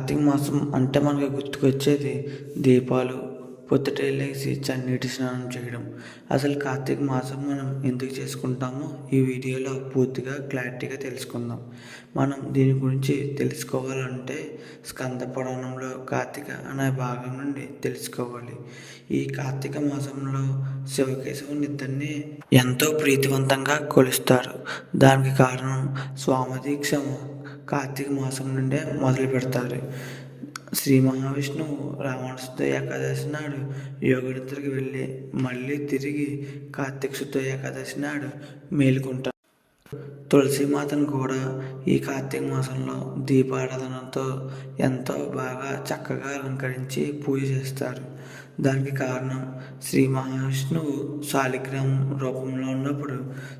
కార్తీక మాసం అంటే మనకు గుర్తుకొచ్చేది దీపాలు, పొద్దుటే లేచి చన్నీటి స్నానం చేయడం. అసలు కార్తీక మాసం మనం ఎందుకు చేసుకుంటామో ఈ వీడియోలో పూర్తిగా క్లారిటీగా తెలుసుకుందాం. మనం దీని గురించి తెలుసుకోవాలంటే స్కంద పురాణంలో కార్తీక అనే భాగం నుండి తెలుసుకోవాలి. ఈ కార్తీక మాసంలో శివకేశవునిద్దరిని ఎంతో ప్రీతివంతంగా కొలుస్తారు. దానికి కారణం స్వామి దీక్ష కార్తీక మాసం నుండే మొదలు పెడతారు. శ్రీ మహావిష్ణువు రావణ శుద్ధ ఏకాదశి నాడు యోగనిద్రకు వెళ్ళి మళ్ళీ తిరిగి కార్తీక శుద్ధ ఏకాదశి నాడు మేలుకుంటారు. తులసీమాతను కూడా ఈ కార్తీక మాసంలో దీపారాధనతో ఎంతో బాగా చక్కగా అలంకరించి పూజ చేస్తారు. దానికి కారణం శ్రీ మహావిష్ణువు శాలిగ్రామం రూపంలో ఉన్నప్పుడు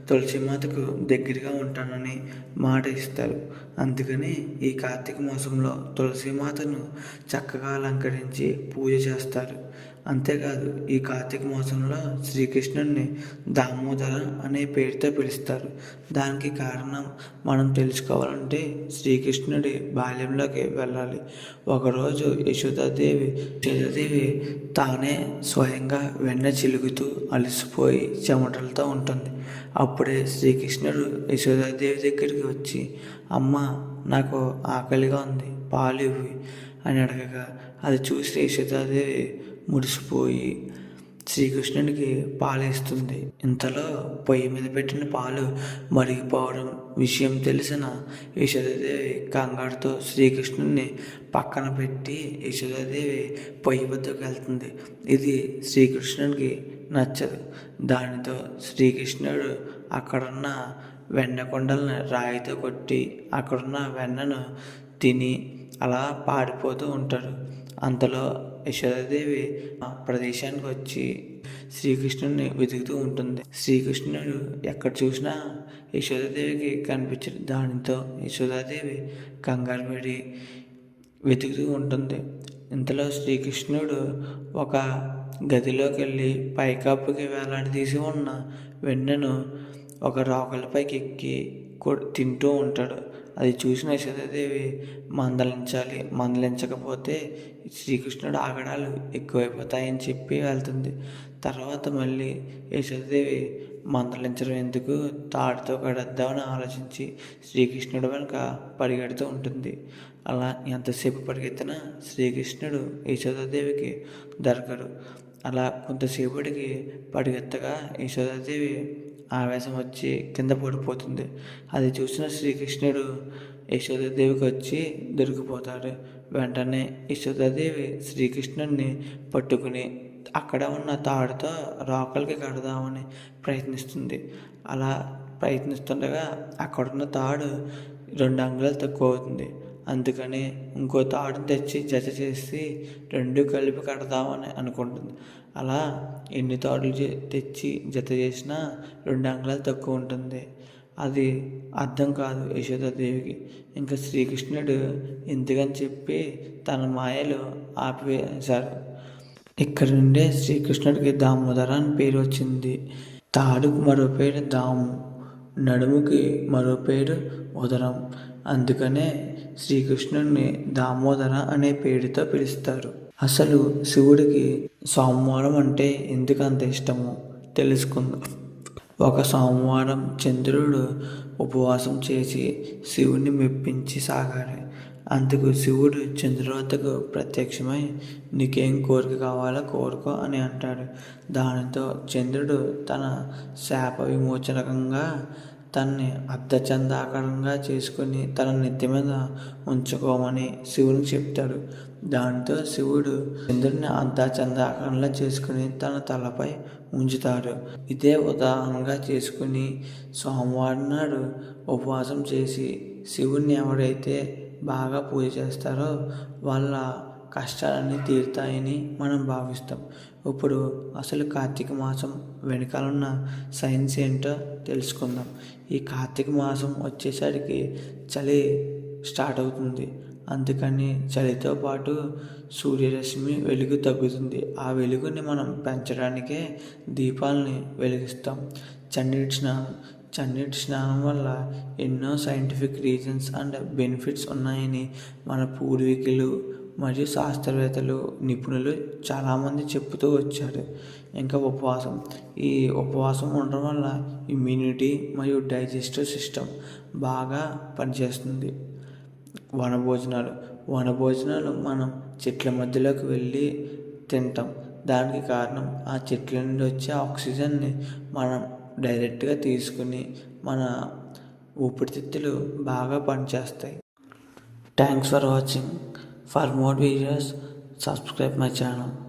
తులసీమాతకు దగ్గరగా ఉంటానని మాట ఇస్తారు. అందుకని ఈ కార్తీక మాసంలో తులసీమాతను చక్కగా అలంకరించి పూజ చేస్తారు. అంతేకాదు ఈ కార్తీక మాసంలో శ్రీకృష్ణుడిని దామోదర అనే పేరుతో పిలుస్తారు. దానికి కారణం మనం తెలుసుకోవాలంటే శ్రీకృష్ణుడి బాల్యంలోకి వెళ్ళాలి. ఒకరోజు యశోదాదేవి తానే స్వయంగా వెన్న చిలుగుతూ అలసిపోయి చెమటలతో ఉంటుంది. అప్పుడే శ్రీకృష్ణుడు యశోదాదేవి దగ్గరికి వచ్చి, అమ్మ, నాకు ఆకలిగా ఉంది, పాలు ఇవ్వి అని అడగగా అది చూసి యశోదాదేవి మురిసిపోయి శ్రీకృష్ణుడికి పాలేస్తుంది. ఇంతలో పొయ్యి మీద పెట్టిన పాలు మరిగిపోవడం విషయం తెలిసిన యశోదాదేవి కంగారుతో శ్రీకృష్ణుడిని పక్కన పెట్టి యశోదాదేవి పొయ్యి వద్దకు వెళ్తుంది. ఇది శ్రీకృష్ణుడికి నచ్చదు. దానితో శ్రీకృష్ణుడు అక్కడున్న వెన్న కొండలను రాయితో కొట్టి అక్కడున్న వెన్నను తిని అలా పారిపోతూ ఉంటాడు. అంతలో యశోదాదేవి ఆ ప్రదేశానికి వచ్చి శ్రీకృష్ణుడిని వెతుకుతూ ఉంటుంది. శ్రీకృష్ణుడు ఎక్కడ చూసినా యశోదాదేవికి కనిపించడు. దానితో యశోదాదేవి కంగారు పడి వెతుకుతూ ఉంటుంది. ఇంతలో శ్రీకృష్ణుడు ఒక గదిలోకి వెళ్ళి పైకప్పుకి వేలాడదీసి ఉన్న వెన్నను ఒక రోకలపైకి ఎక్కి తింటూ ఉంటాడు. అది చూసిన యశోదాదేవి మందలించకపోతే శ్రీకృష్ణుడు ఆగడాలు ఎక్కువైపోతాయని చెప్పి వెళ్తుంది. తర్వాత మళ్ళీ యశోదాదేవి మందలించడం ఎందుకు, తాడుతో కడద్దామని ఆలోచించి శ్రీకృష్ణుడు వెనుక పరిగెడుతూ ఉంటుంది. అలా ఎంతసేపు పరిగెత్తినా శ్రీకృష్ణుడు యశోదాదేవికి దొరకడు. అలా కొంతసేపటికి పరిగెత్తగా యశోదాదేవి ఆవేశం వచ్చి కింద పడిపోతుంది. అది చూసిన శ్రీకృష్ణుడు యశోదాదేవికి వచ్చి దొరికిపోతాడు. వెంటనే యశోదాదేవి శ్రీకృష్ణుడిని పట్టుకుని అక్కడ ఉన్న తాడుతో రోకలకి కడదామని ప్రయత్నిస్తుంది. అలా ప్రయత్నిస్తుండగా అక్కడున్న తాడు 2 అంగుళాలు తక్కువ అవుతుంది. అందుకని ఇంకో తాడుని తెచ్చి జత చేసి 2 కలిపి కడదామని అనుకుంటుంది. అలా ఎన్ని తాడులు తెచ్చి జత చేసినా 2 అంగుళాలు తక్కువ ఉంటుంది. అది అర్థం కాదు యశోదాదేవికి. ఇంకా శ్రీకృష్ణుడు ఎందుకని చెప్పి తన మాయలు ఆపివేశారు. ఇక్కడ నుండే శ్రీకృష్ణుడికి దామోదర అని పేరు వచ్చింది. తాడుకు మరో పేరు దాము, నడుముకి మరో పేరు ఉదరం. అందుకనే శ్రీకృష్ణుడిని దామోదర అనే పేరుతో పిలుస్తారు. అసలు శివుడికి సోమవారం అంటే ఎందుకు అంత ఇష్టమో తెలుసుకుందాం. ఒక సోమవారం చంద్రుడు ఉపవాసం చేసి శివుని మెప్పించి సాగాడు. అందుకు శివుడు చంద్రుడి వద్దకు ప్రత్యక్షమై నీకేం కోరిక కావాలో కోరుకో అని అంటాడు. దానితో చంద్రుడు తన శాప విమోచనకంగా తనని అర్ధచంద్రాకారంగా చేసుకుని తన నెత్తి మీద ఉంచుకోమని శివునికి చెప్తాడు. దాంతో శివుడు చంద్రుడిని అర్ధచంద్రాకారంలో చేసుకుని తన తలపై ఉంచుతాడు. ఇదే ఉదాహరణగా చేసుకుని సోమవారం నాడు ఉపవాసం చేసి శివుణ్ణి ఎవరైతే బాగా పూజ చేస్తారో వాళ్ళ కష్టాలన్నీ తీరుతాయని మనం భావిస్తాం. ఇప్పుడు అసలు కార్తీక మాసం వెనకాలన్న సైన్స్ ఏంటో తెలుసుకుందాం. ఈ కార్తీక మాసం వచ్చేసరికి చలి స్టార్ట్ అవుతుంది. అందుకని చలితో పాటు సూర్యరశ్మి వెలుగు తగ్గుతుంది. ఆ వెలుగుని మనం పెంచడానికే దీపాలని వెలిగిస్తాం. చన్నీటి స్నానం చన్నీటి స్నానం వల్ల ఎన్నో సైంటిఫిక్ రీజన్స్ అండ్ బెనిఫిట్స్ ఉన్నాయని మన పూర్వీకులు మరియు శాస్త్రవేత్తలు నిపుణులు చాలామంది చెప్తూ వచ్చారు. ఇంకా ఈ ఉపవాసం ఉండడం వల్ల ఇమ్యూనిటీ మరియు డైజెస్టివ్ సిస్టమ్ బాగా పనిచేస్తుంది. వనభోజనాలు మనం చెట్ల మధ్యలోకి వెళ్ళి తింటాం. దానికి కారణం ఆ చెట్ల నుండి వచ్చే ఆక్సిజన్ని మనం డైరెక్ట్గా తీసుకుని మన ఊపిరితిత్తులు బాగా పనిచేస్తాయి. Thanks for watching. For more videos, subscribe my channel.